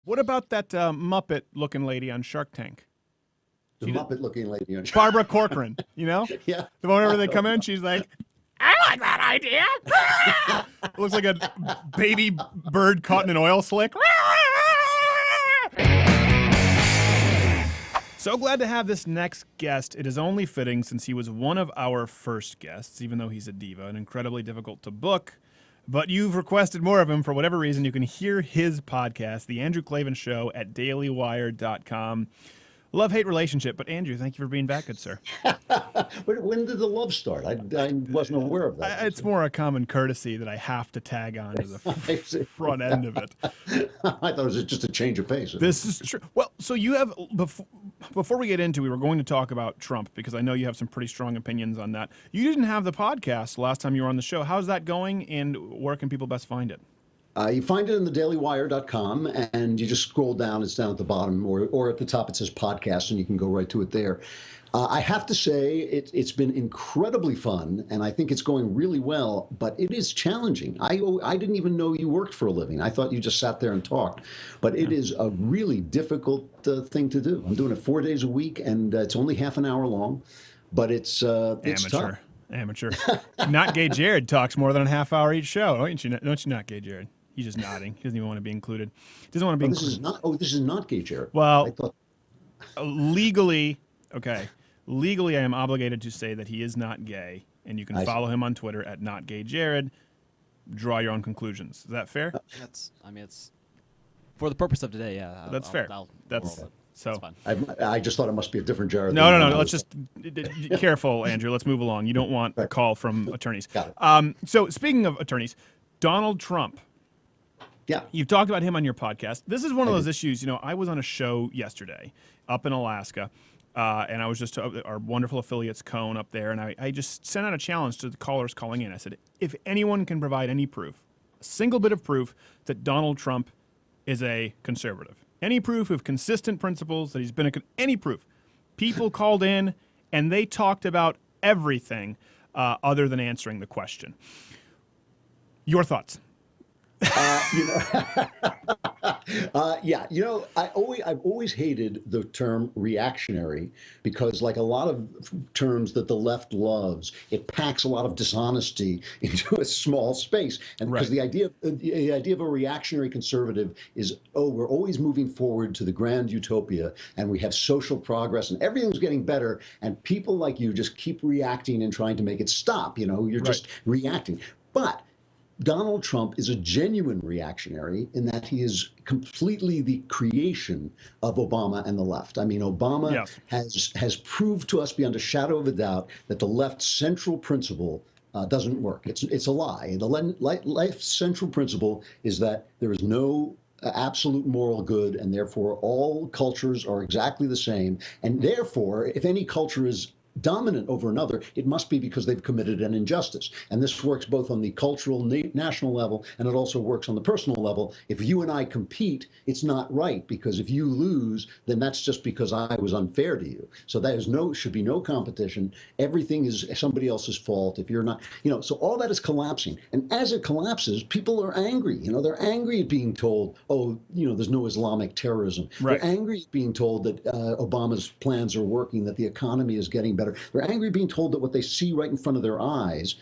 What about that Muppet-looking lady on Shark Tank? The Muppet-looking lady on Shark Barbara Corcoran, you know? Yeah. The one whenever they come in, she's like, I like that idea. It looks like a baby bird caught in an oil slick. So glad to have this next guest. It is only fitting since he was one of our first guests, even though he's a diva and incredibly difficult to book. But you've requested more of him for whatever reason. You can hear his podcast, The Andrew Klavan Show, at dailywire.com. Love-hate relationship. But Andrew, thank you for being back, good sir. When did the love start? I wasn't aware of that. It's more a common courtesy that I have to tag on to the front end of it. I thought it was just a change of pace. This is true. Well, so you have, before we get into, we were going to talk about Trump because I know you have some pretty strong opinions on that. You didn't have the podcast last time you were on the show. How's that going, and where can people best find it? You find it in the dailywire.com, and you just scroll down. It's down at the bottom, or at the top it says podcast, and you can go right to it there. I have to say it's been incredibly fun, and I think it's going really well, but it is challenging. I didn't even know you worked for a living. I thought you just sat there and talked, but it is a really difficult thing to do. I'm doing it 4 days a week, and it's only half an hour long, but it's tough. Amateur. Not Gay Jared talks more than a half hour each show. Don't you not Gay Jared? He's just nodding. He doesn't even want to be included. He doesn't want to be included. This is not Gay Jared. Well, legally, I am obligated to say that he is not gay, and you can follow him on Twitter at NotGayJared. Draw your own conclusions. Is that fair? It's for the purpose of today. Yeah, that's fair. That's fine. I just thought it must be a different Jared. No. Let's just careful, Andrew. Let's move along. You don't want a call from attorneys. Got it. So speaking of attorneys, Donald Trump. Yeah. You've talked about him on your podcast. This is one of those issues. I was on a show yesterday up in Alaska, and I was just our wonderful affiliates, Cone, up there, and I just sent out a challenge to the callers calling in. I said, if anyone can provide any proof, a single bit of proof that Donald Trump is a conservative, any proof of consistent principles that he's been any proof. People called in, and they talked about everything other than answering the question. Your thoughts? I've always hated the term reactionary because, like a lot of terms that the left loves, it packs a lot of dishonesty into a small space. And because the idea of a reactionary conservative is, we're always moving forward to the grand utopia, and we have social progress, and everything's getting better, and people like you just keep reacting and trying to make it stop. You're just reacting. But Donald Trump is a genuine reactionary in that he is completely the creation of Obama and the left. I mean, Obama has proved to us beyond a shadow of a doubt that the left's central principle doesn't work. It's a lie. The left's central principle is that there is no absolute moral good, and therefore all cultures are exactly the same. And therefore, if any culture is dominant over another, it must be because they've committed an injustice. And this works both on the cultural national level, and it also works on the personal level. If you and I compete, it's not right, because if you lose, then that's just because I was unfair to you. So that should be no competition. Everything is somebody else's fault if you're not, so all that is collapsing. And as it collapses, people are angry. They're angry at being told, there's no Islamic terrorism. Right. They're angry at being told that Obama's plans are working, that the economy is getting better. They're angry being told that what they see right in front of their eyes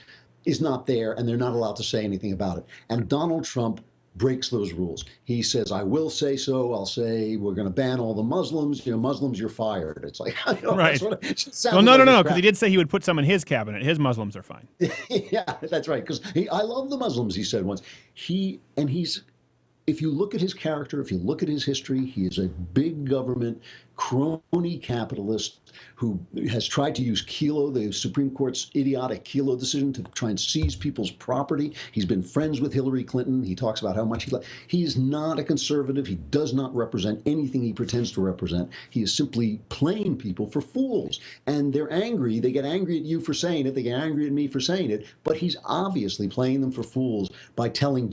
is not there, and they're not allowed to say anything about it. And Donald Trump breaks those rules. He says, I will say so. I'll say we're going to ban all the Muslims. Muslims, you're fired. It's like, right. No, because he did say he would put some in his cabinet. His Muslims are fine. Yeah, that's right. Because I love the Muslims, he said once. If you look at his character, if you look at his history, he is a big government, crony capitalist who has tried to use Kelo, the Supreme Court's idiotic Kelo decision, to try and seize people's property. He's been friends with Hillary Clinton. He talks about how much he is not a conservative. He does not represent anything he pretends to represent. He is simply playing people for fools. And they're angry. They get angry at you for saying it. They get angry at me for saying it. But he's obviously playing them for fools by saying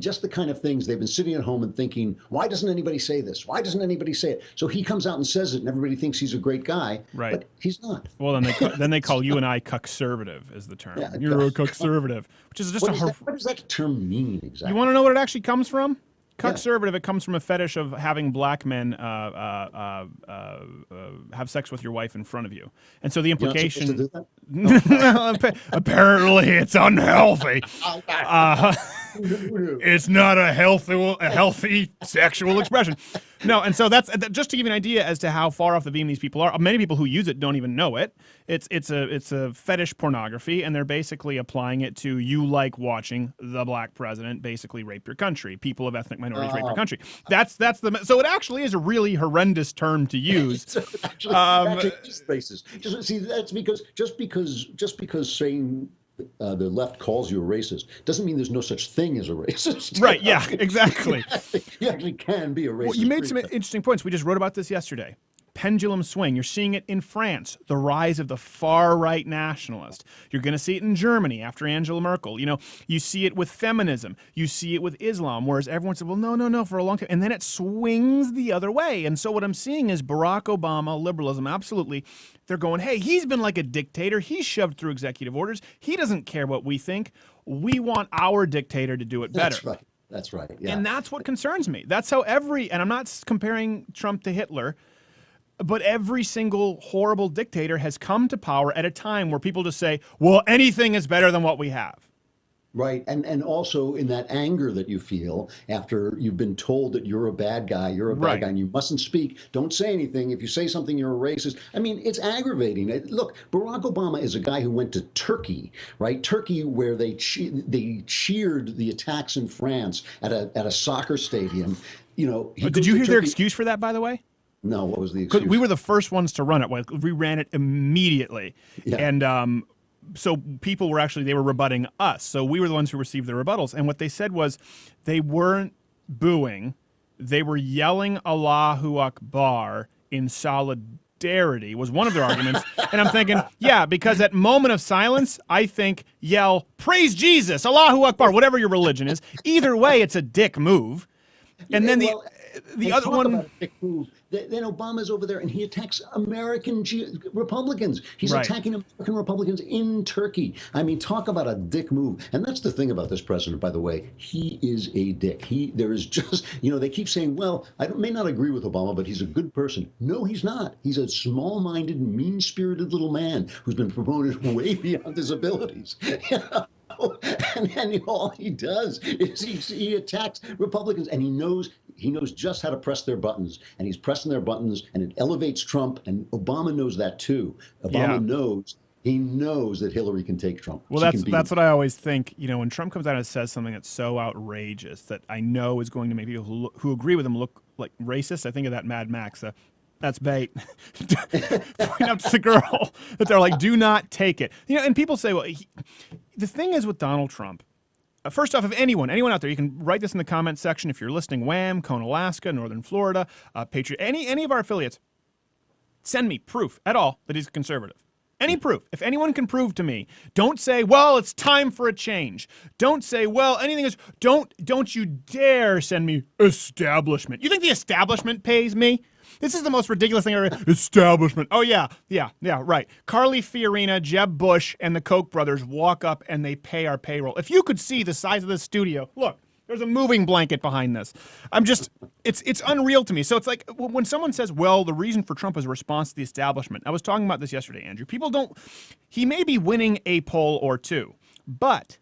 just the kind of things they've been sitting at home and thinking, why doesn't anybody say this? Why doesn't anybody say it? So he comes out and says it, and everybody thinks he's a great guy, right? But he's not. Well, then they call you and I cuckservative is the term. Yeah, You're a cuckservative, which is just what does that term mean exactly? You want to know what it actually comes from? Conservative, it comes from a fetish of having black men have sex with your wife in front of you. And so the implication... You're not supposed to do that? Apparently it's unhealthy. It's not a healthy sexual expression. No, and so that's just to give you an idea as to how far off the beam these people are. Many people who use it don't even know it. It's a fetish pornography, and they're basically applying it to you like watching the black president basically rape your country. People of ethnic minorities rape your country. So it actually is a really horrendous term to use. So actually it's racist. That's because saying the left calls you a racist doesn't mean there's no such thing as a racist. Right, yeah, exactly. You actually can be a racist. Well, you made some interesting points. We just wrote about this yesterday. Pendulum swing. You're seeing it in France, the rise of the far-right nationalist. You're going to see it in Germany after Angela Merkel. You see it with feminism. You see it with Islam, whereas everyone said, well, no, for a long time. And then it swings the other way. And so what I'm seeing is Barack Obama, liberalism, absolutely. They're going, hey, he's been like a dictator. He's shoved through executive orders. He doesn't care what we think. We want our dictator to do it better. That's right. Yeah. And that's what concerns me. That's how and I'm not comparing Trump to Hitler, but every single horrible dictator has come to power at a time where people just say, well, anything is better than what we have. Right. And also in that anger that you feel after you've been told that you're a bad guy, and you mustn't speak, don't say anything. If you say something, you're a racist. I mean, it's aggravating. Look, Barack Obama is a guy who went to Turkey, right? Turkey, where they cheered the attacks in France at a soccer stadium. Did you hear their excuse for that, by the way? No, what was the excuse? We were the first ones to run it. We ran it immediately. Yeah. And so people were rebutting us. So we were the ones who received the rebuttals. And what they said was they weren't booing. They were yelling Allahu Akbar in solidarity was one of their arguments. And I'm thinking, yeah, because at moment of silence, I think yell, praise Jesus, Allahu Akbar, whatever your religion is. Either way, it's a dick move. And then the other one... Then Obama's over there and he attacks American Republicans. He's attacking American Republicans in Turkey. I mean, talk about a dick move. And that's the thing about this president, by the way. He is a dick. There is just, they keep saying, well, I may not agree with Obama, but he's a good person. No, he's not. He's a small-minded, mean-spirited little man who's been promoted way beyond his abilities. And all he does is he attacks Republicans, and he knows just how to press their buttons, and he's pressing their buttons, and it elevates Trump, and Obama knows that too. Obama knows. He knows that Hillary can take Trump. Well, that's what I always think. When Trump comes out and says something that's so outrageous that I know is going to make people who agree with him look like racist, I think of that Mad Max. That's bait. Point out to the girl that they're like, do not take it. And people say, well, the thing is with Donald Trump, first off, if anyone out there, you can write this in the comment section. If you're listening, Wham, Cone, Alaska, Northern Florida, Patriot, any of our affiliates, send me proof at all that he's conservative. Any proof. If anyone can prove to me, don't say, well, it's time for a change. Don't say, well, anything is, don't you dare send me establishment. You think the establishment pays me? This is the most ridiculous thing ever. Establishment. Oh, yeah, right. Carly Fiorina, Jeb Bush, and the Koch brothers walk up and they pay our payroll. If you could see the size of this studio, look, there's a moving blanket behind this. It's unreal to me. So it's like when someone says, well, the reason for Trump is a response to the establishment. I was talking about this yesterday, Andrew. He may be winning a poll or two, but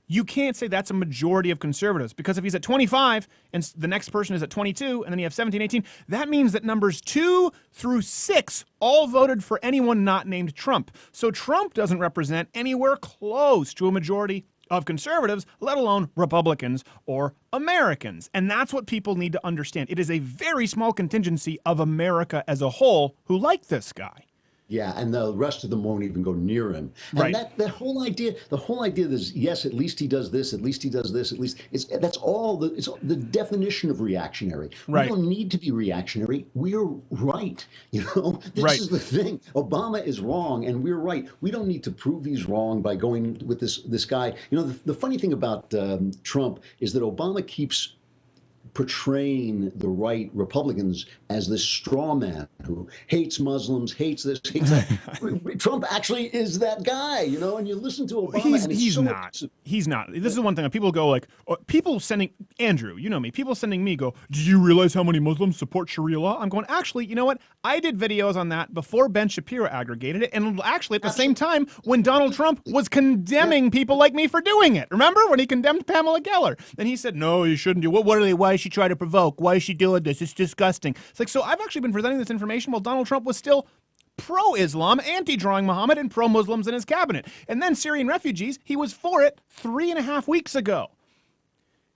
you can't say that's a majority of conservatives, because if he's at 25 and the next person is at 22 and then you have 17, 18, that means that numbers 2 through 6 all voted for anyone not named Trump. So Trump doesn't represent anywhere close to a majority of conservatives, let alone Republicans or Americans. And that's what people need to understand. It is a very small contingency of America as a whole who like this guy. Yeah, and the rest of them won't even go near him. And that whole idea, is, yes, at least he does this, at least he does this, at least it's the definition of reactionary. Right. We don't need to be reactionary. We're right. This is the thing. Obama is wrong and we're right. We don't need to prove he's wrong by going with this guy. The funny thing about Trump is that Obama keeps portraying the right Republicans as this straw man who hates Muslims, hates this, hates that. Trump actually is that guy, you know, and you listen to Obama. He's not. He's not. This is the one thing. People go like, people sending, Andrew, you know me, people sending me go, do you realize how many Muslims support Sharia law? I'm going, actually, you know what? I did videos on that before Ben Shapiro aggregated it. And actually at the same time when Donald Trump was condemning people like me for doing it. Remember when he condemned Pamela Geller? And he said, no, you shouldn't do it. What are they? Why is she trying to provoke? Why is she doing this? It's disgusting. It's like, so I've actually been presenting this information while Donald Trump was still pro-Islam, anti-drawing Muhammad, and pro-Muslims in his cabinet. And then Syrian refugees, he was for it 3.5 weeks ago.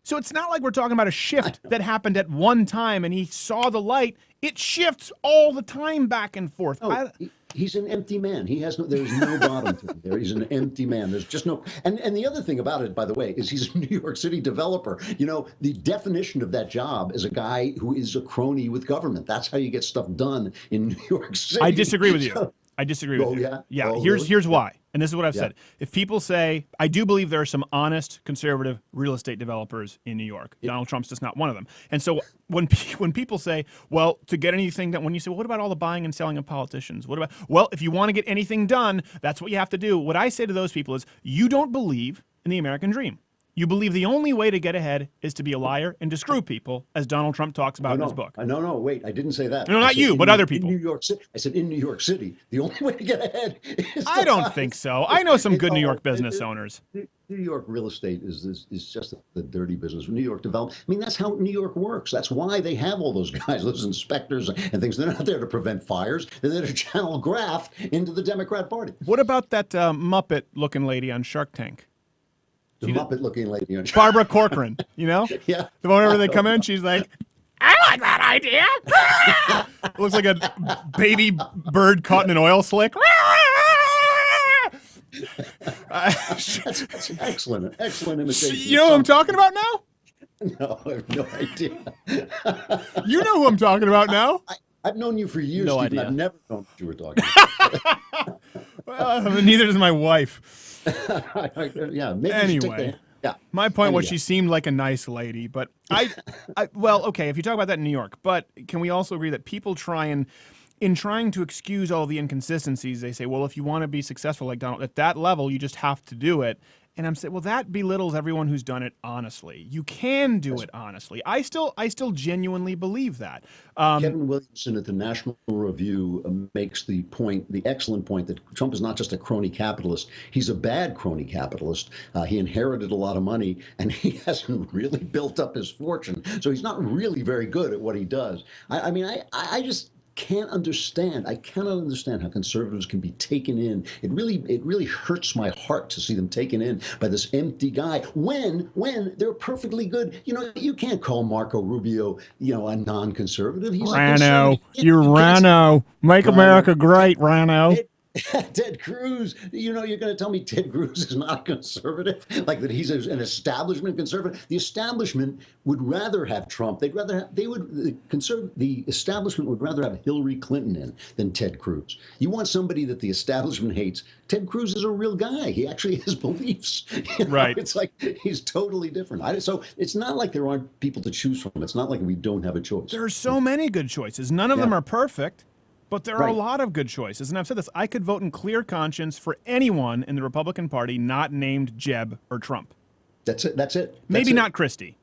So it's not like we're talking about a shift that happened at one time and he saw the light. It shifts all the time back and forth. Oh, he's an empty man. There's no bottom to him there. He's an empty man. There's just no, and the other thing about it, by the way, is he's a New York City developer. You know, the definition of that job is a guy who is a crony with government. That's how you get stuff done in New York City. I disagree with you. I disagree with you. Yeah? Yeah, Oh, here's really? why. And this is what I've said. If people say, I do believe there are some honest conservative real estate developers in New York. Donald Trump's just not one of them. And so when people say, well, to get anything done, when you say, well, what about all the buying and selling of politicians? What about, well, if you want to get anything done, that's what you have to do. What I say to those people is, you don't believe in the American dream. You believe the only way to get ahead is to be a liar and to screw people, as Donald Trump talks about in his book. No, wait, I didn't say that. No, not you, but other people. In New York City. I said in New York City, the only way to get ahead is I don't think so. I know some good New York business owners. New York real estate is just the dirty business. New York development. I mean, that's how New York works. That's why they have all those guys, those inspectors and things. They're not there to prevent fires. They're there to channel graft into the Democrat Party. What about that Muppet-looking lady on Shark Tank? The Muppet-looking lady on Barbara Corcoran, you know? Yeah. The one whenever they come in, she's like, I like that idea. Looks like a baby bird caught in an oil slick. That's an excellent imitation. You know who I'm talking about now? No, I have no idea. You know who I'm talking about now? I've known you for years, No Stephen. idea. I've never known what you were talking about. Well, neither does my wife. Yeah, maybe Anyway. yeah. My point was she seemed like a nice lady, but well, okay, if you talk about that in New York, but can we also agree that people try and, in trying to excuse all the inconsistencies, they say, well, if you want to be successful like Donald, at that level, you just have to do it. And I'm saying, well, that belittles everyone who's done it honestly. You can do it honestly. I still genuinely believe that. Kevin Williamson at the National Review makes the excellent point that Trump is not just a crony capitalist. He's a bad crony capitalist. He inherited a lot of money and he hasn't really built up his fortune. So he's not really very good at what he does. I just can't understand. I cannot understand how conservatives can be taken in. It really hurts my heart to see them taken in by this empty guy when they're perfectly good. You know, you can't call Marco Rubio, you know, a non-conservative. He's Rano. You're Rano. Make America great, Rano. Ted Cruz, you know, you're going to tell me Ted Cruz is not conservative, like that he's an establishment conservative. The establishment would rather have Trump. The establishment would rather have Hillary Clinton in than Ted Cruz. You want somebody that the establishment hates. Ted Cruz is a real guy. He actually has beliefs. You know, right. It's like he's totally different. So it's not like there aren't people to choose from. It's not like we don't have a choice. There are so many good choices. None of them are perfect. But there are a lot of good choices. And I've said this, I could vote in clear conscience for anyone in the Republican Party not named Jeb or Trump. That's it. Maybe not Christie.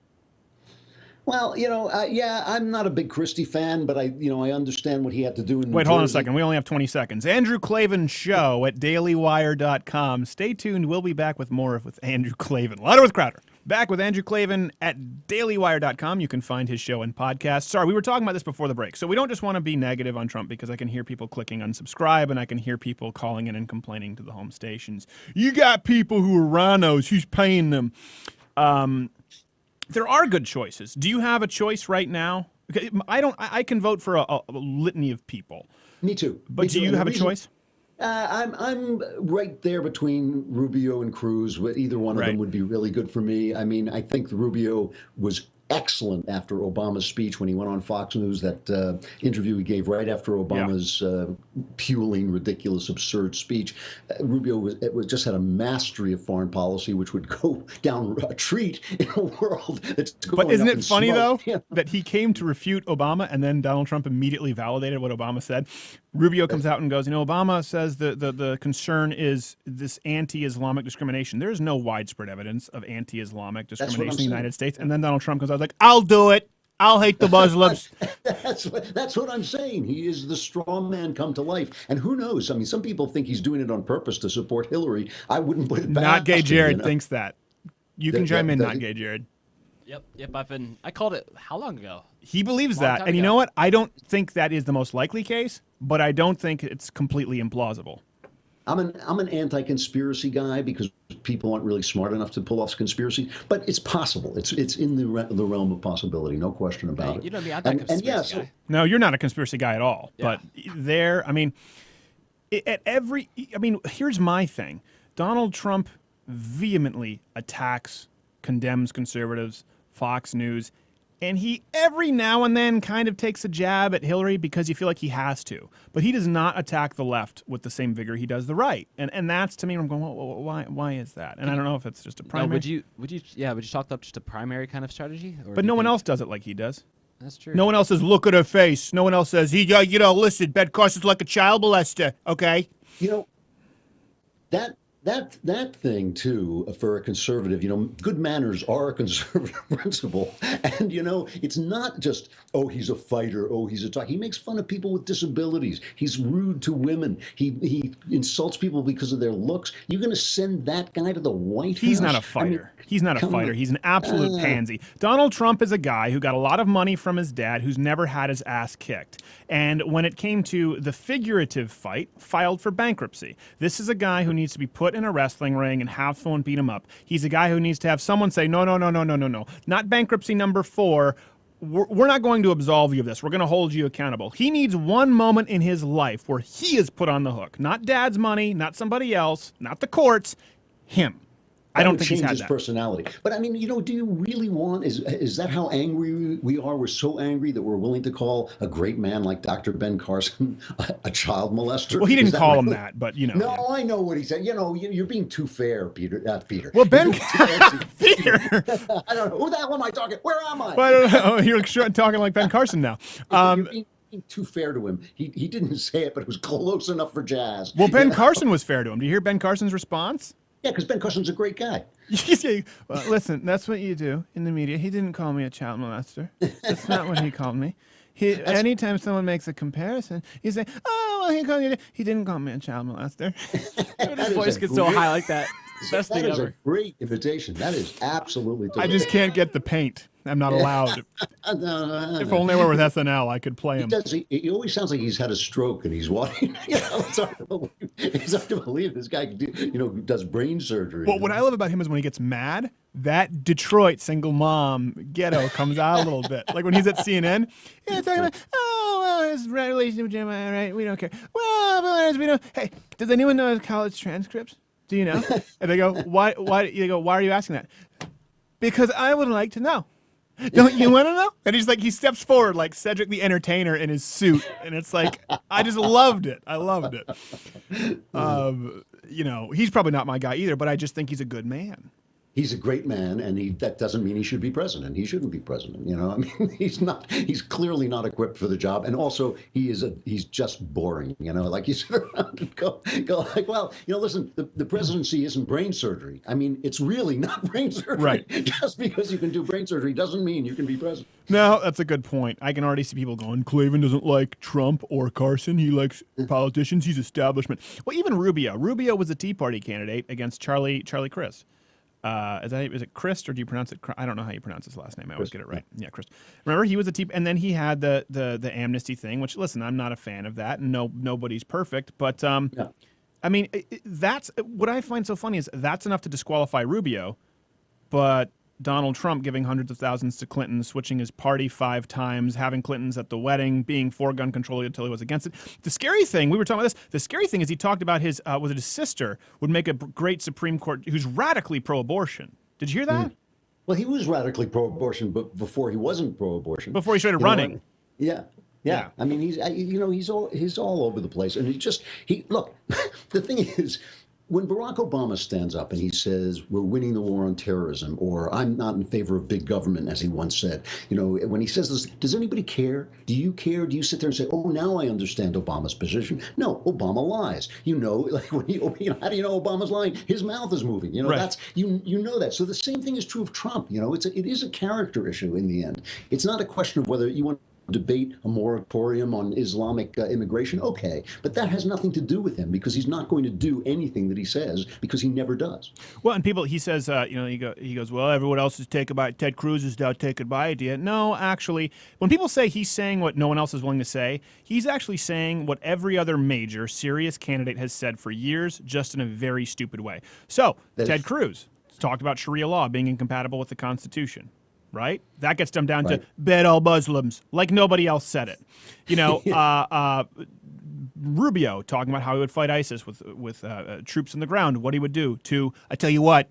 Well, you know, I'm not a big Christie fan, but I understand what he had to do in New Wait, hold on a Jersey. second. We only have 20 seconds. Andrew Klavan's show at dailywire.com. Stay tuned. We'll be back with more with Andrew Klavan. Louder with Crowder. Back with Andrew Klavan at dailywire.com. You can find his show and podcast. Sorry, we were talking about this before the break. So we don't just want to be negative on Trump because I can hear people clicking unsubscribe and I can hear people calling in and complaining to the home stations. You got people who are rhinos. Who's paying them? There are good choices. Do you have a choice right now? I can vote for a litany of people. Me too. But do you have a choice? I'm right there between Rubio and Cruz. Either one of them would be really good for me. I mean, I think Rubio was excellent after Obama's speech when he went on Fox News, that interview he gave right after Obama's puling, ridiculous, absurd speech. Rubio just had a mastery of foreign policy, which would go down a treat in a world that's going But isn't up it in funny, smoke. though, that he came to refute Obama and then Donald Trump immediately validated what Obama said? Rubio comes out and goes, Obama says the concern is this anti-Islamic discrimination. There is no widespread evidence of anti-Islamic discrimination in the United States. And then Donald Trump comes out like, I'll do it. I'll hate the Muslims. That's what I'm saying. He is the straw man come to life. And who knows? I mean, some people think he's doing it on purpose to support Hillary. I wouldn't put it past Not Gay him, Jared thinks that. You can chime in, that- Not Gay Jared. Yep. I called it how long ago? He believes Long that. time And you ago. know what? I don't think that is the most likely case, but I don't think it's completely implausible. I'm an anti-conspiracy guy because people aren't really smart enough to pull off conspiracy, but it's possible. It's in the realm of possibility, no question about it. You know me, I'm not a conspiracy guy. No, you're not a conspiracy guy at all. Yeah. But here's my thing. Donald Trump vehemently attacks, condemns conservatives, Fox News, and he every now and then kind of takes a jab at Hillary because you feel like he has to. But he does not attack the left with the same vigor he does the right. And that's, to me, I'm going, well, why is that? And I don't know if it's just a primary. Would you chalk up just a primary kind of strategy? Or But do no you one think- else does it like he does. That's true. No one else says, look at her face. No one else says, listen, Ben Carson's like a child molester, okay? That thing too, for a conservative, good manners are a conservative principle. And it's not just, oh, he's a fighter, oh, he's a talk. He makes fun of people with disabilities. He's rude to women. He insults people because of their looks. You're going to send that guy to the White House? He's not a fighter. He's not a come fighter. on. He's an absolute pansy. Donald Trump is a guy who got a lot of money from his dad who's never had his ass kicked. And when it came to the figurative fight, filed for bankruptcy. This is a guy who needs to be put in a wrestling ring and have someone beat him up. He's a guy who needs to have someone say, no. Not bankruptcy number 4. We're not going to absolve you of this. We're going to hold you accountable. He needs one moment in his life where he is put on the hook. Not dad's money, not somebody else, not the courts, him. I don't think he's change had his that. personality. But I mean, do you really want? Is that how angry we are? We're so angry that we're willing to call a great man like Dr. Ben Carson a child molester. Well, he didn't Is that call him really- that, but No, I know what he said. You're being too fair, Peter. Peter. Well, Ben, Peter. Peter. I don't know. Who the hell am I talking? Where am I? Well, I don't know. You're talking like Ben Carson now. You're being too fair to him. He didn't say it, but it was close enough for jazz. Well, Ben Carson was fair to him. Do you hear Ben Carson's response? Yeah, because Ben Carson's a great guy. You say, well, listen, that's what you do in the media. He didn't call me a child molester. That's not what he called me. Anytime someone makes a comparison, you say, oh, well, he didn't call me a child molester. His voice gets so high like that. Best That thing is a ever. great invitation. That is absolutely. I just can't get the paint. I'm not allowed. If only I were with SNL, I could play him. He always sounds like he's had a stroke and he's walking. It's hard to believe. It's hard to believe this guy, does brain surgery. Well, what I love about him is when he gets mad, that Detroit single mom ghetto comes out a little bit. Like when he's at CNN, talking about, oh, well, his relationship with Jeremiah, right? We don't care. Well, but we don't. Hey, does anyone know his college transcripts? Do you know? And they go, why? They go, why are you asking that? Because I would like to know. Don't you want to know? And he steps forward like Cedric the Entertainer in his suit, and it's like I just loved it. I loved it. He's probably not my guy either, but I just think he's a good man. He's a great man, and that doesn't mean he should be president. He shouldn't be president. I mean, he's not. He's clearly not equipped for the job, and also he's just boring. Like you sit around and go like, well, listen, the presidency isn't brain surgery. I mean, it's really not brain surgery. Right. Just because you can do brain surgery doesn't mean you can be president. No, that's a good point. I can already see people going, Klavan doesn't like Trump or Carson. He likes politicians. He's establishment. Well, even Rubio. Rubio was a Tea Party candidate against Charlie Crist. Is it Crist, or do you pronounce it? I don't know how you pronounce his last name. I always get it right. Yeah, Crist. Remember, he was a Tea, and then he had the amnesty thing. Which, listen, I'm not a fan of that. And nobody's perfect, but Yeah. I mean, that's what I find so funny is that's enough to disqualify Rubio, but Donald Trump giving hundreds of thousands to Clinton, switching his party 5 times, having Clintons at the wedding, being for gun control until he was against it. The scary thing, we were talking about this, the scary thing is he talked about his sister would make a great Supreme Court who's radically pro-abortion. Did you hear that? Well, he was radically pro-abortion, but before he wasn't pro-abortion. Before he started You know, running. Yeah. Yeah. I mean, he's all over the place, and he look. The thing is, when Barack Obama stands up and he says we're winning the war on terrorism, or I'm not in favor of big government, as he once said, when he says this, does anybody care? Do you care? Do you sit there and say, oh, now I understand Obama's position? No, Obama lies. Like how do you know Obama's lying? His mouth is moving. Right. That's you know that. So the same thing is true of Trump. It is a character issue in the end. It's not a question of whether you want debate a moratorium on Islamic immigration, okay, but that has nothing to do with him because he's not going to do anything that he says because he never does. Well, and he says, he goes, well, everyone else is taken by Ted Cruz is now taken by idea. No, actually, when people say he's saying what no one else is willing to say, he's actually saying what every other major serious candidate has said for years, just in a very stupid way. So Ted Cruz talked about Sharia law being incompatible with the Constitution. Right? That gets them down to bet all Muslims, like nobody else said it. Rubio talking about how he would fight ISIS with troops on the ground, what he would do I tell you what,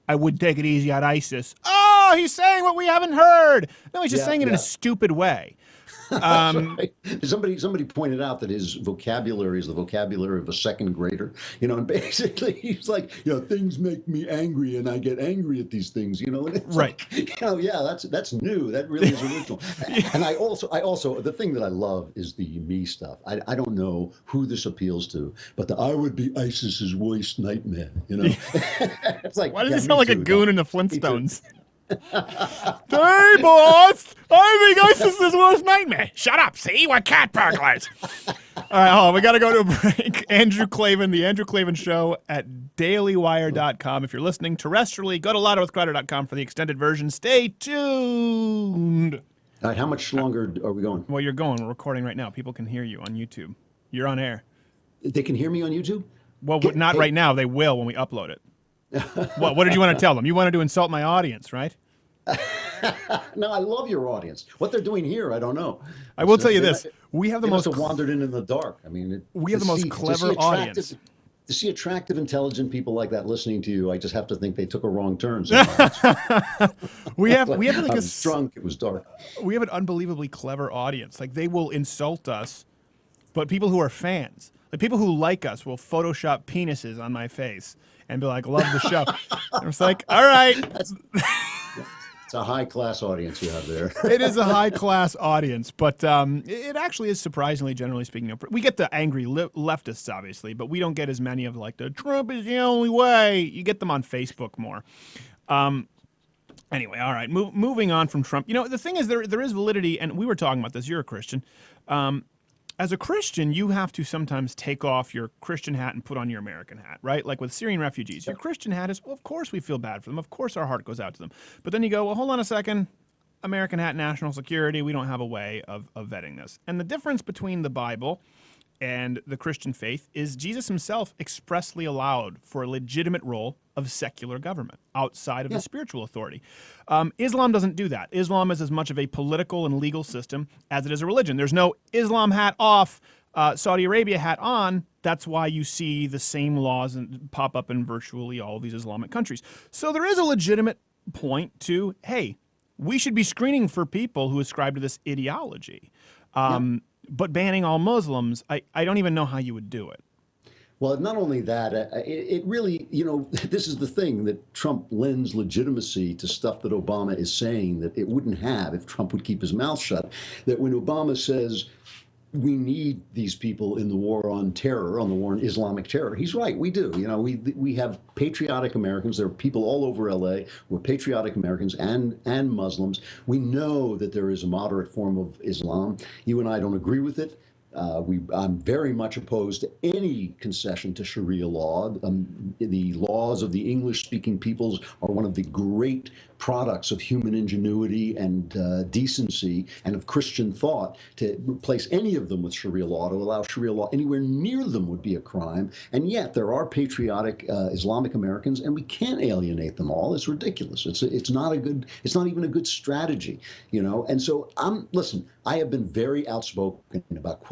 I wouldn't take it easy on ISIS. Oh, he's saying what we haven't heard. No, he's just saying it in a stupid way. Right. Somebody pointed out that his vocabulary is the vocabulary of a second grader, and basically he's like, things make me angry and I get angry at these things, and it's right. That's new. That really is original. And I also, the thing that I love is the me stuff. I don't know who this appeals to, but I would be ISIS's worst nightmare, It's like, why does he sound like a goon in the Flintstones? Hey, boss! I think ISIS is worst nightmare. Shut up, see? We're cat burglars. All right, hold on. We got to go to a break. Andrew Klavan, The Andrew Klavan Show at dailywire.com. If you're listening terrestrially, go to louderwithcrowder.com for the extended version. Stay tuned. All right, how much longer are we going? Well, you're going. We're recording right now. People can hear you on YouTube. You're on air. They can hear me on YouTube? Well, not right now. They will when we upload it. What did you want to tell them? You wanted to insult my audience, right? No, I love your audience. What they're doing here, I don't know. I will tell you this: we have the most wandered in the dark. I mean, we have the most clever audience. To see attractive, intelligent people like that listening to you, I just have to think they took a wrong turn. we have like I was drunk. It was dark. We have an unbelievably clever audience. Like they will insult us, but people who are fans, like people who like us, will Photoshop penises on my face and be like, "Love the show." And it's like, all right. It's a high-class audience you have there. It is a high-class audience, but it actually is surprisingly, generally speaking. We get the angry leftists, obviously, but we don't get as many of like the Trump is the only way. You get them on Facebook more. Anyway, all right. Moving on from Trump. The thing is, there is validity, and we were talking about this. You're a Christian. As a Christian, you have to sometimes take off your Christian hat and put on your American hat, right? Like with Syrian refugees, your Christian hat is, well, of course we feel bad for them. Of course our heart goes out to them. But then you go, well, hold on a second. American hat, national security, we don't have a way of vetting this. And the difference between the Bible and the Christian faith is Jesus himself expressly allowed for a legitimate role of secular government outside of the spiritual authority. Islam doesn't do that. Islam is as much of a political and legal system as it is a religion. There's no Islam hat off, Saudi Arabia hat on. That's why you see the same laws pop up in virtually all of these Islamic countries. So there is a legitimate point to, hey, we should be screening for people who ascribe to this ideology. But banning all Muslims, I don't even know how you would do it. Well, not only that, it really, this is the thing that Trump lends legitimacy to stuff that Obama is saying that it wouldn't have if Trump would keep his mouth shut. That when Obama says we need these people in the war on terror, on the war on Islamic terror, he's right. We do. We have patriotic Americans. There are people all over LA who are patriotic Americans and Muslims. We know that there is a moderate form of Islam. You and I don't agree with it. I'm very much opposed to any concession to Sharia law. The laws of the English-speaking peoples are one of the great products of human ingenuity and decency and of Christian thought. To replace any of them with Sharia law, to allow Sharia law anywhere near them would be a crime. And yet there are patriotic Islamic Americans, and we can't alienate them all. It's ridiculous. It's not even a good strategy, And so listen, I have been very outspoken about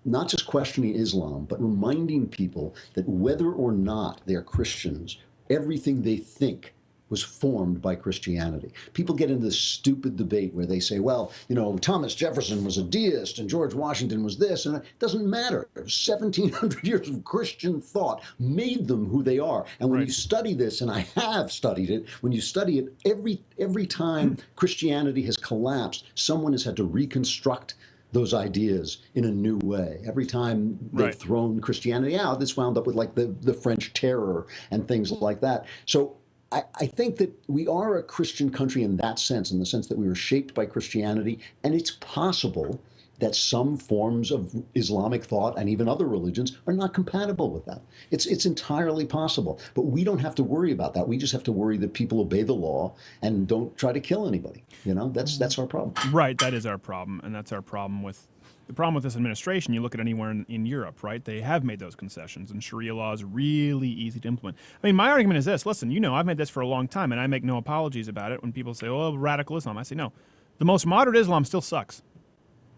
not just questioning Islam, but reminding people that whether or not they're Christians, everything they think was formed by Christianity. People get into this stupid debate where they say, well, Thomas Jefferson was a deist and George Washington was this, and it doesn't matter. 1,700 years of Christian thought made them who they are. And when you study this, and I have studied it, when you study it, every time Christianity has collapsed, someone has had to reconstruct those ideas in a new way. Every time they've thrown Christianity out, it's wound up with like the French Terror and things like that. So I think that we are a Christian country in that sense, in the sense that we were shaped by Christianity, and it's possible that some forms of Islamic thought and even other religions are not compatible with that. It's entirely possible, but we don't have to worry about that. We just have to worry that people obey the law and don't try to kill anybody. That's our problem. Right, that is our problem, and that's our problem with this administration. You look at anywhere in Europe, right? They have made those concessions, and Sharia law is really easy to implement. I mean, my argument is this. Listen, I've made this for a long time, and I make no apologies about it. When people say, oh, radical Islam, I say, no. The most moderate Islam still sucks.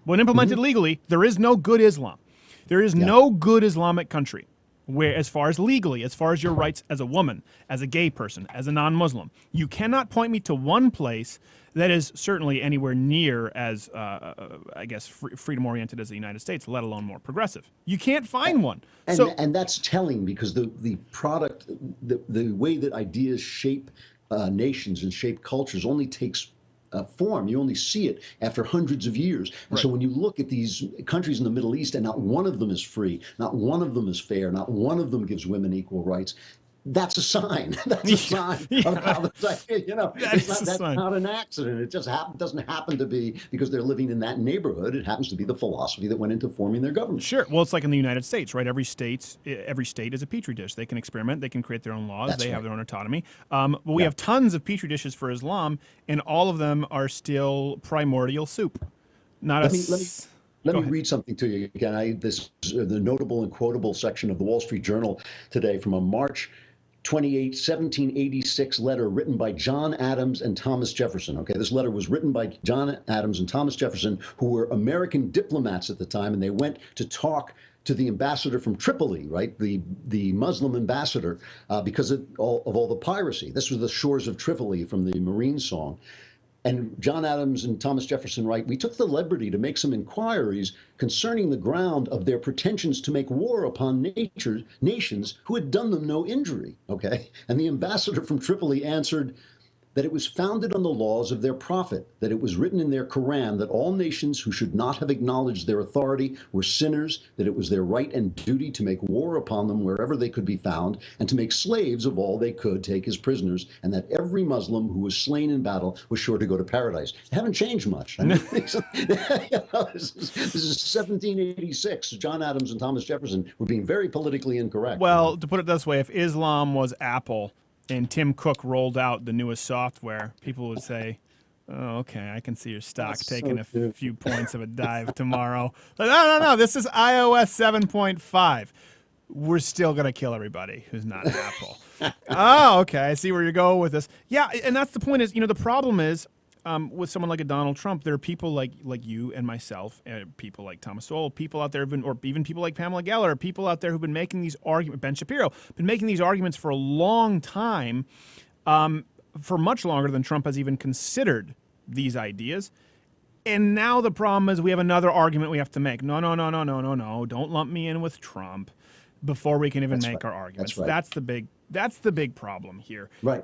When implemented legally, there is no good Islam. There is no good Islamic country where, as far as legally, as far as your rights as a woman, as a gay person, as a non-Muslim, you cannot point me to one place that is certainly anywhere near as, I guess, freedom-oriented as the United States, let alone more progressive. You can't find one. And that's telling, because the product, the way that ideas shape nations and shape cultures only takes form. You only see it after hundreds of years. And so when you look at these countries in the Middle East, and not one of them is free, not one of them is fair, not one of them gives women equal rights, that's a sign. That's a sign of how that's not an accident. It just doesn't happen to be because they're living in that neighborhood. It happens to be the philosophy that went into forming their government. Sure. Well, it's like in the United States, right? Every state is a petri dish. They can experiment. They can create their own laws. They have their own autonomy. But we have tons of petri dishes for Islam, and all of them are still primordial soup. Let me read something to you again. The notable and quotable section of the Wall Street Journal today from a March 28, 1786 letter written by John Adams and Thomas Jefferson. Okay, this letter was written by John Adams and Thomas Jefferson, who were American diplomats at the time, and they went to talk to the ambassador from Tripoli, right, the Muslim ambassador, because of all the piracy. This was the shores of Tripoli from the Marine song. And John Adams and Thomas Jefferson write, we took the liberty to make some inquiries concerning the ground of their pretensions to make war upon nations who had done them no injury, okay? And the ambassador from Tripoli answered that it was founded on the laws of their prophet, that it was written in their Quran that all nations who should not have acknowledged their authority were sinners, that it was their right and duty to make war upon them wherever they could be found, and to make slaves of all they could take as prisoners, and that every Muslim who was slain in battle was sure to go to paradise. They haven't changed much. I mean, this is 1786. John Adams and Thomas Jefferson were being very politically incorrect. Well, to put it this way, if Islam was Apple and Tim Cook rolled out the newest software, people would say, oh, okay, I can see your stock taking a few points of a dive tomorrow. But no, this is iOS 7.5. We're still going to kill everybody who's not Apple. Oh, okay, I see where you're going with this. Yeah, and that's the point is, the problem is, with someone like a Donald Trump, there are people like you and myself, people like Thomas Sowell, people out there or even people like Pamela Geller, people out there who've been making these arguments, Ben Shapiro, been making these arguments for a long time, for much longer than Trump has even considered these ideas. And now the problem is we have another argument we have to make. No, don't lump me in with Trump before we can even make our arguments. That's the big problem here. Right.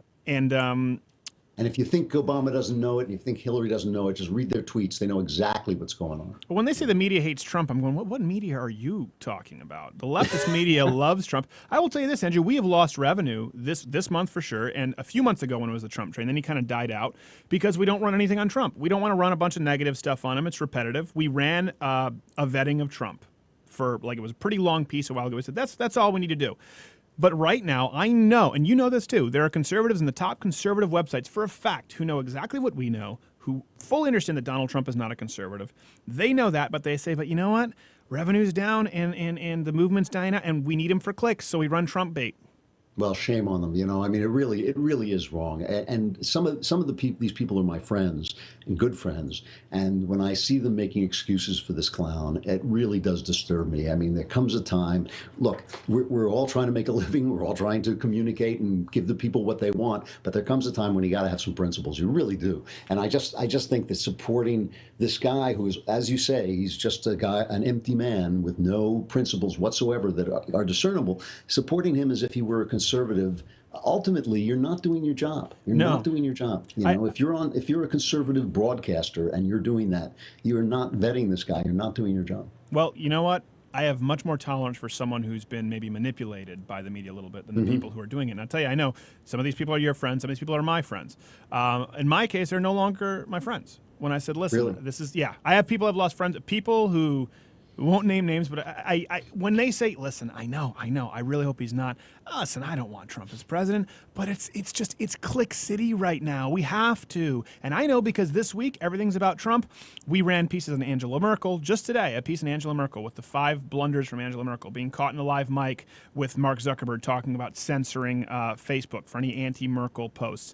And if you think Obama doesn't know it and you think Hillary doesn't know it, just read their tweets. They know exactly what's going on. But when they say the media hates Trump, I'm going, what media are you talking about? The leftist media loves Trump. I will tell you this, Andrew, we have lost revenue this month for sure, and a few months ago when it was the Trump train, then he kind of died out because we don't run anything on Trump. We don't want to run a bunch of negative stuff on him. It's repetitive. We ran a vetting of Trump for, it was a pretty long piece a while ago. We said, that's all we need to do. But right now, I know, and you know this too, there are conservatives in the top conservative websites for a fact who know exactly what we know, who fully understand that Donald Trump is not a conservative. They know that, but they say, but you know what? Revenue's down and the movement's dying out, and we need him for clicks, so we run Trump bait. Well, shame on them. I mean, it really is wrong. And some of the people, these people are my friends and good friends. And when I see them making excuses for this clown, it really does disturb me. I mean, there comes a time. Look, we're all trying to make a living. We're all trying to communicate and give the people what they want. But there comes a time when you got to have some principles. You really do. And I just think that supporting this guy who is, as you say, he's just a guy, an empty man with no principles whatsoever that are discernible. Supporting him as if he were a conservative, ultimately you're not doing your job. You're not doing your job. If you're a conservative broadcaster and you're doing that, you're not vetting this guy. You're not doing your job. Well, you know what? I have much more tolerance for someone who's been maybe manipulated by the media a little bit than the people who are doing it. And I'll tell you, I know some of these people are your friends, some of these people are my friends. In my case, they're no longer my friends. When I said, listen, Really? I have people I've lost friends, people who won't name names, but I when they say, listen, I know, I really hope he's not. Listen, I don't want Trump as president, but it's click city right now. We have to. And I know because this week, everything's about Trump. We ran pieces on Angela Merkel just today, a piece on Angela Merkel with the 5 blunders from Angela Merkel, being caught in a live mic with Mark Zuckerberg talking about censoring Facebook for any anti-Merkel posts.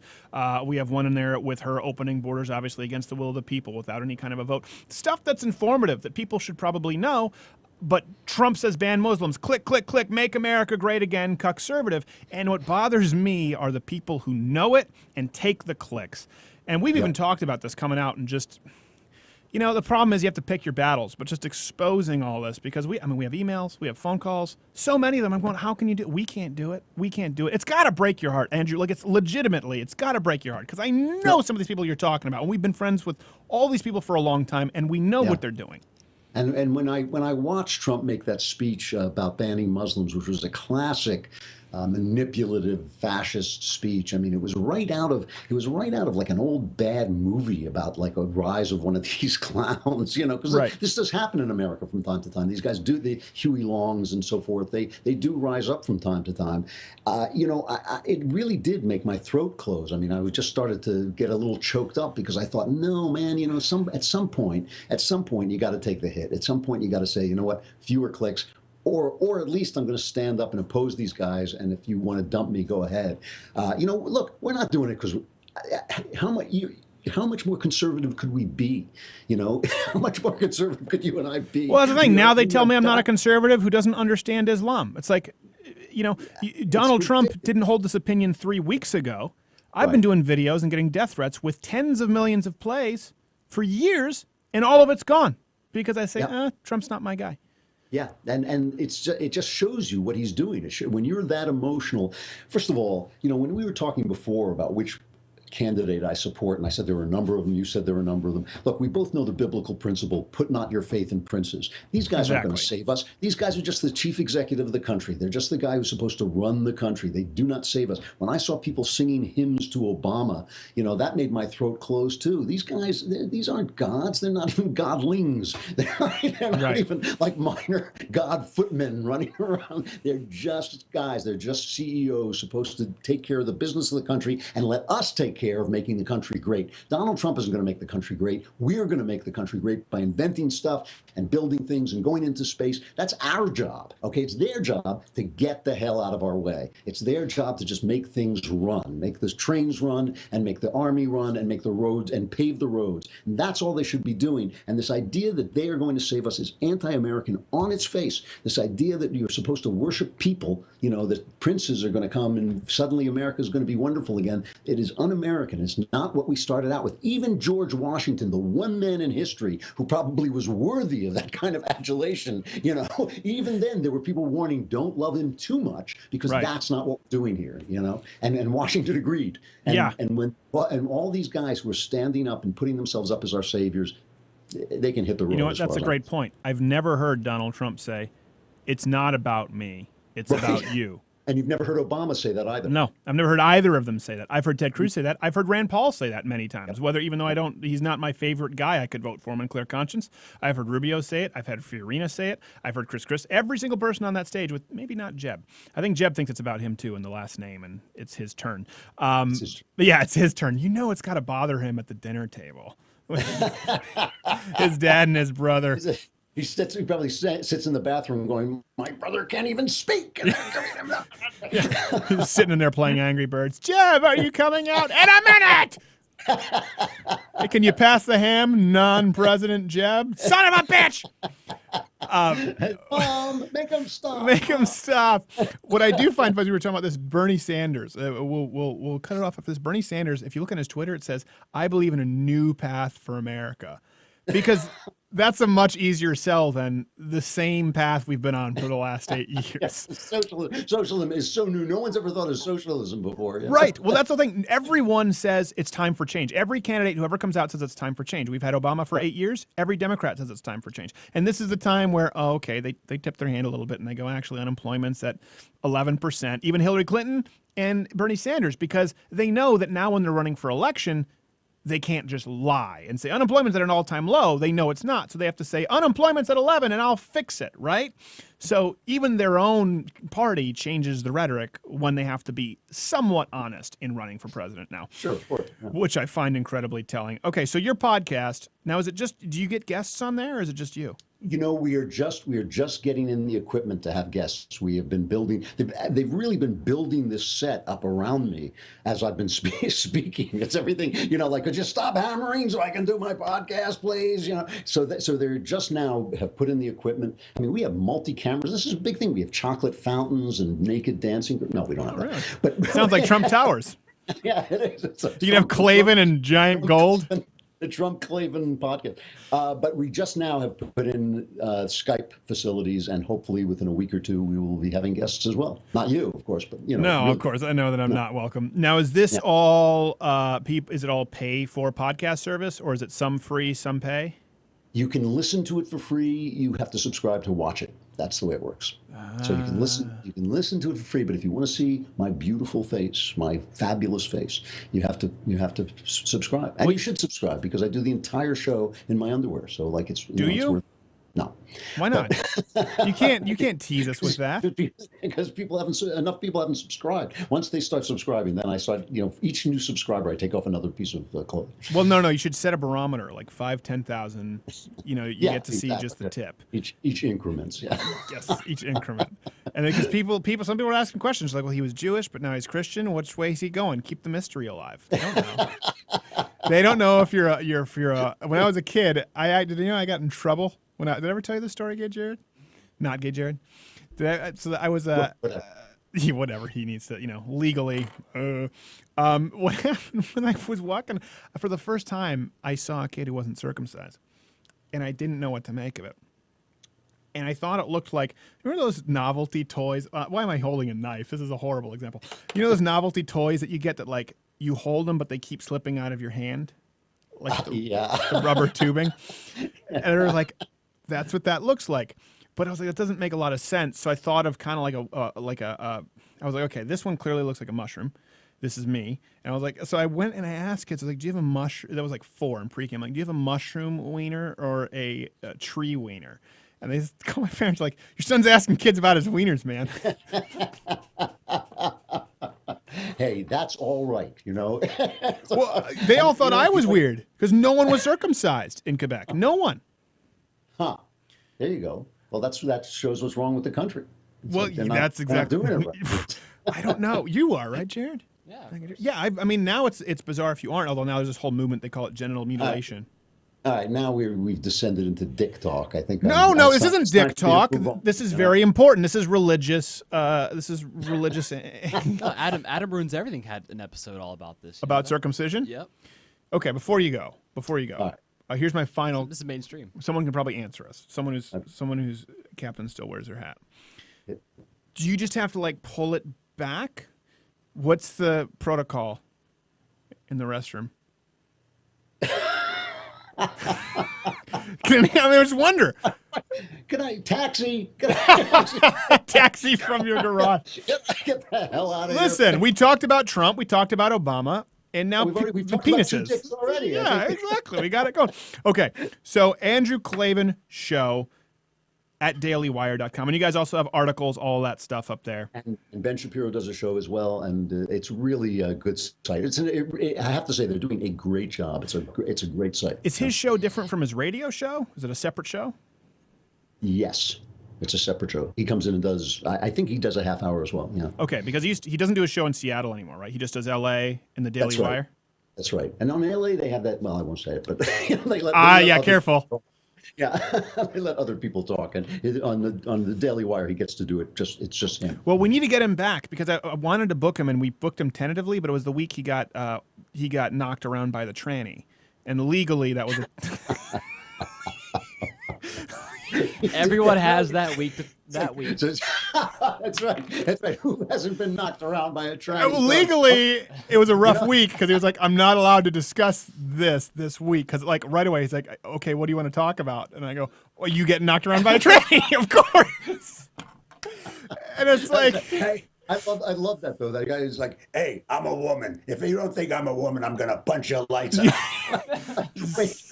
We have one in there with her opening borders, obviously, against the will of the people without any kind of a vote. Stuff that's informative that people should probably know. But Trump says ban Muslims, click, click, click, make America great again, conservative. And what bothers me are the people who know it and take the clicks. And we've even talked about this coming out and just, the problem is you have to pick your battles, but just exposing all this because we have emails, we have phone calls, so many of them. I'm going, how can you do it? We can't do it. We can't do it. It's got to break your heart, Andrew. Like, it's got to break your heart because I know some of these people you're talking about. And we've been friends with all these people for a long time, and we know what they're doing. And when I watched Trump make that speech about banning Muslims, which was a classic manipulative fascist speech. I mean, it was right out of like an old bad movie about like a rise of one of these clowns, because this does happen in America from time to time. These guys do, the Huey Longs and so forth. They do rise up from time to time. It really did make my throat close. I mean, I just started to get a little choked up because I thought, no, man, at some point, you got to take the hit. At some point, you got to say, you know what, fewer clicks. Or at least I'm going to stand up and oppose these guys. And if you want to dump me, go ahead. Look, we're not doing it because how much more conservative could we be? How much more conservative could you and I be? Well, that's the thing. Now they tell me I'm not a conservative who doesn't understand Islam. It's like, Donald Trump didn't hold this opinion 3 weeks ago. I've been doing videos and getting death threats with tens of millions of plays for years, and all of it's gone because I say, Trump's not my guy. Yeah, and it just shows you what he's doing. When you're that emotional, first of all, when we were talking before about which candidate I support, and I said there were a number of them, you said there were a number of them. Look, we both know the biblical principle, put not your faith in princes. These guys aren't going to save us. These guys are just the chief executive of the country. They're just the guy who's supposed to run the country. They do not save us. When I saw people singing hymns to Obama, that made my throat close too. These guys, these aren't gods. They're not even godlings. They're not even like minor god footmen running around. They're just guys. They're just CEOs supposed to take care of the business of the country and let us take care of making the country great. Donald Trump isn't going to make the country great. We're going to make the country great by inventing stuff and building things and going into space. That's our job. Okay, it's their job to get the hell out of our way. It's their job to just make things run, make the trains run and make the army run and make the roads and pave the roads. And that's all they should be doing. And this idea that they are going to save us is anti-American on its face. This idea that you're supposed to worship people, that princes are going to come and suddenly America is going to be wonderful again. It is un-American. It's not what we started out with. Even George Washington, the one man in history who probably was worthy of that kind of adulation, even then there were people warning, don't love him too much because that's not what we're doing here, and Washington agreed. And all these guys who are standing up and putting themselves up as our saviors, they can hit the road. You know what? That's a great point. I've never heard Donald Trump say, it's not about me, it's about you. And you've never heard Obama say that either. No, I've never heard either of them say that. I've heard Ted Cruz say that. I've heard Rand Paul say that many times. Whether, even though he's not my favorite guy, I could vote for him in clear conscience. I've heard Rubio say it. I've had Fiorina say it. I've heard Chris. Every single person on that stage, with maybe not Jeb. I think Jeb thinks it's about him too in the last name, and it's his turn. But yeah, it's his turn. It's got to bother him at the dinner table. His dad and his brother. He probably sits in the bathroom going, "My brother can't even speak." He's sitting in there playing Angry Birds. Jeb, are you coming out in a minute? Hey, can you pass the ham, non-president Jeb? Son of a bitch! Make him stop. Make him stop. What I do find funny, we were talking about this Bernie Sanders. We'll cut it off. If this Bernie Sanders, if you look on his Twitter, it says, "I believe in a new path for America," because that's a much easier sell than the same path we've been on for the last 8 years. Yes, socialism is so new. No one's ever thought of socialism before. Yeah? Right. Well, that's the thing. Everyone says it's time for change. Every candidate, whoever comes out, says it's time for change. We've had Obama for 8 years. Every Democrat says it's time for change. And this is the time where, they tip their hand a little bit and they go, actually, unemployment's at 11%. Even Hillary Clinton and Bernie Sanders, because they know that now when they're running for election, they can't just lie and say unemployment's at an all-time low. They know it's not. So they have to say unemployment's at 11 and I'll fix it, right? So even their own party changes the rhetoric when they have to be somewhat honest in running for president now. Sure, of course. Yeah. Which I find incredibly telling. Okay, so your podcast, now is it just, do you get guests on there or is it just you? You know, we are just getting in the equipment to have guests. We have been building. They've really been building this set up around me as I've been speaking. It's everything. You know, like, could you stop hammering so I can do my podcast, please? You know, so they're just now have put in the equipment. I mean, we have multi-cameras. This is a big thing. We have chocolate fountains and naked dancing. No, we don't have that. Really? But sounds like Trump Towers. Yeah, it is. You can have Klavan and giant gold. The Trump Klavan podcast. But we just now have put in Skype facilities, and hopefully within a week or two, we will be having guests as well. Not you, of course, but you know. No, really. of course. I know that I'm not welcome. Now, is this all, is it all pay for podcast service, or is it some free, some pay? You can listen to it for free. You have to subscribe to watch it. That's the way it works. So you can listen to it for free, but if you want to see my beautiful face, my fabulous face, you have to subscribe. And you should subscribe because I do the entire show in my underwear. So like it's Do you? It's worth, no. Why not? You can't tease us with that. Because enough people haven't subscribed. Once they start subscribing, then I start, each new subscriber, I take off another piece of clothing. Well, no, you should set a barometer, like 5,000, 10,000. You get to see just the tip. Each increments, yeah. Yes, each increment. And because some people are asking questions like, well, he was Jewish, but now he's Christian. Which way is he going? Keep the mystery alive. They don't know. They don't know if you're when I was a kid, I got in trouble. Did I ever tell you the story, Gay Jared? Not Gay Jared. I was whatever he needs to, legally. What happened when I was walking for the first time? I saw a kid who wasn't circumcised, and I didn't know what to make of it. And I thought it looked like, remember those novelty toys? Why am I holding a knife? This is a horrible example. You know those novelty toys that you get that like you hold them but they keep slipping out of your hand, like the rubber tubing. And it was like, that's what that looks like. But I was like, that doesn't make a lot of sense. So I thought of kind of I was like, okay, this one clearly looks like a mushroom. This is me. And I was like, so I went and I asked kids, I was like, do you have a mushroom? That was like 4 in pre-K. I'm like, do you have a mushroom wiener or a tree wiener? And they call my parents like, your son's asking kids about his wieners, man. Hey, that's all right, Well, they all thought I was weird because no one was circumcised in Quebec. No one. Huh. There you go. Well, that shows what's wrong with the country. Well, that's exactly. Doing it right. I don't know. You are, right, Jared? Yeah. Yeah. I mean, now it's bizarre if you aren't. Although now there's this whole movement. They call it genital mutilation. All right. Now we've descended into dick talk. I think. No, this isn't dick talk. This is very important. This is religious. No, Adam Ruins Everything had an episode all about this. About circumcision? Yep. Okay. Before you go. All right. Here's my final. This is mainstream. Someone can probably answer us. Someone who's captain still wears their hat. Do you just have to like pull it back? What's the protocol in the restroom? I just wonder. Can I taxi? Taxi from your garage. Get the hell out of here. Listen, we talked about Trump. We talked about Obama. And now we've the talked about 2 penises. dicks already. Yeah, exactly. We got it going. Okay, so Andrew Klavan show at dailywire.com. And you guys also have articles, all that stuff up there. And Ben Shapiro does a show as well, and it's really a good site. I have to say, they're doing a great job. It's a great site. Is his show different from his radio show? Is it a separate show? Yes. It's a separate show. He comes in and does, I think he does a half hour as well. Yeah. Okay, because he doesn't do a show in Seattle anymore, right? He just does L.A. in the Daily That's right. Wire. That's right. And on LA, they have that, well, I won't say it, but they let Yeah, other careful. people- Yeah, they let other people talk. And on the Daily Wire, he gets to do it. It's just him. Well, we need to get him back because I wanted to book him, and we booked him tentatively, but it was the week he got knocked around by the tranny, and legally that was. Everyone has that week. That week. That's right. That's right. Who hasn't been knocked around by a train? Legally, it was a rough week because he was like, "I'm not allowed to discuss this week," because like right away he's like, "Okay, what do you want to talk about?" And I go, "Well, you get knocked around by a train, of course." And it's like, Hey, I love that though. That guy is like, "Hey, I'm a woman. If you don't think I'm a woman, I'm gonna punch your lights out."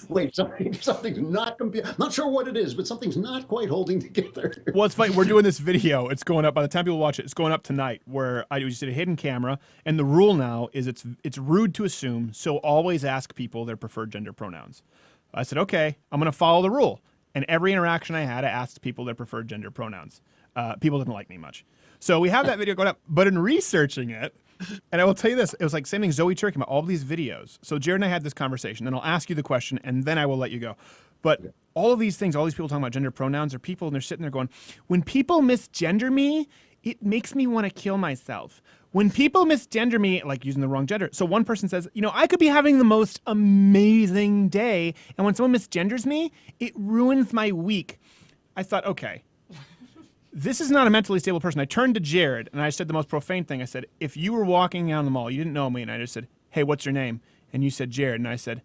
wait, something's not not sure what it is, but something's not quite holding together. well, it's funny. We're doing this video. It's going up by the time people watch it. It's going up tonight. Where I just did a hidden camera, and the rule now is it's rude to assume. So always ask people their preferred gender pronouns. I said, okay, I'm going to follow the rule. And every interaction I had, I asked people their preferred gender pronouns. People didn't like me much. So we have that video going up. But in researching it, and I will tell you this, it was like same thing Zoe Turkey about all these videos. So Jared and I had this conversation, then I'll ask you the question, and then I will let you go. But all of these things, all these people talking about gender pronouns are people, and they're sitting there going, when people misgender me, it makes me want to kill myself. When people misgender me, like using the wrong gender. So one person says, I could be having the most amazing day, and when someone misgenders me, it ruins my week. I thought, okay, this is not a mentally stable person. I turned to Jared, and I said the most profane thing. I said, if you were walking down the mall, you didn't know me, and I just said, hey, what's your name? And you said Jared, and I said,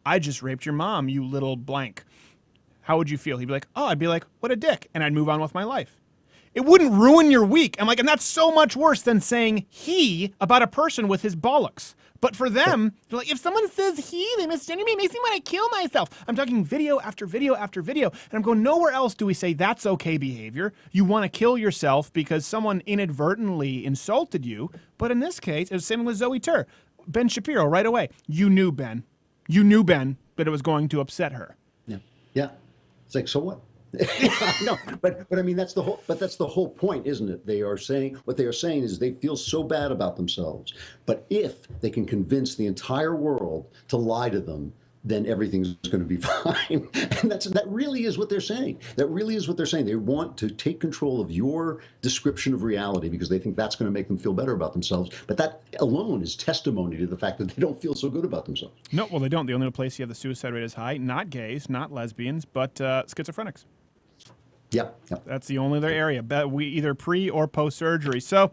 I just raped your mom, you little blank. How would you feel? He'd be like, oh, I'd be like, what a dick, and I'd move on with my life. It wouldn't ruin your week. I'm like, and that's so much worse than saying he about a person with his bollocks. But for them, they're like, if someone says he, they misgender me, it makes me want to kill myself. I'm talking video after video after video. And I'm going, nowhere else do we say that's okay behavior. You want to kill yourself because someone inadvertently insulted you. But in this case, it was the same with Zoe Tur. Ben Shapiro, right away. You knew Ben. You knew Ben, but it was going to upset her. Yeah. Yeah. It's like, so what? No, but I mean that's the whole point, isn't it? What they are saying is they feel so bad about themselves. But if they can convince the entire world to lie to them, then everything's going to be fine. And that really is what they're saying. That really is what they're saying. They want to take control of your description of reality because they think that's going to make them feel better about themselves. But that alone is testimony to the fact that they don't feel so good about themselves. No, well, they don't. The only place you have the suicide rate is high. Not gays, not lesbians, but schizophrenics. Yep. That's the only other area. We either pre or post surgery. So,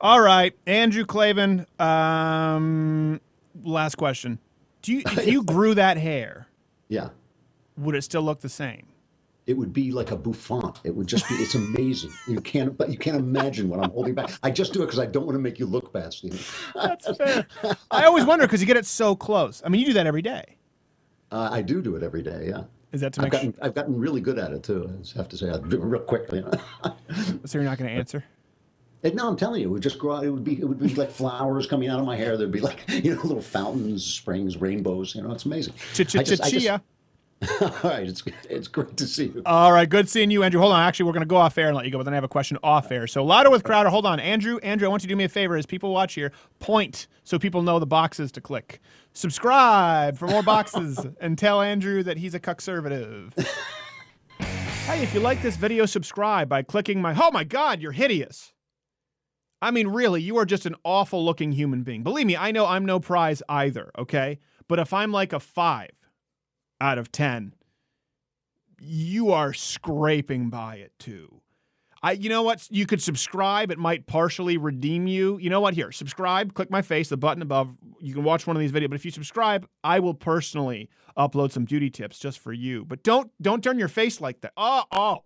all right, Andrew Klavan. Last question: if you grew that hair, yeah, would it still look the same? It would be like a bouffant. It would just be. It's amazing. You can't imagine what I'm holding back. I just do it because I don't want to make you look bad, Stephen. That's fair. I always wonder because you get it so close. I mean, you do that every day. I do it every day. Yeah. Is that to I've gotten really good at it too. I just have to say, I do it real quickly. So you're not going to answer? No, I'm telling you, it would just grow out. It would be like flowers coming out of my hair. There'd be like little fountains, springs, rainbows. It's amazing. Chia. All right, it's great to see you. All right, good seeing you, Andrew. Hold on, actually, we're going to go off air and let you go, but then I have a question off air. So Louder with Crowder. Hold on, Andrew, I want you to do me a favor as people watch here. Point so people know the boxes to click. Subscribe for more boxes and tell Andrew that he's a cuckservative. Hey, if you like this video, subscribe by clicking oh my God, you're hideous. I mean, really, you are just an awful looking human being. Believe me, I know I'm no prize either, okay? But if I'm like a 5 out of 10, you are scraping by it too. You know what? You could subscribe. It might partially redeem you. You know what? Here, subscribe, click my face, the button above. You can watch one of these videos, but if you subscribe, I will personally upload some beauty tips just for you. But don't turn your face like that. Oh,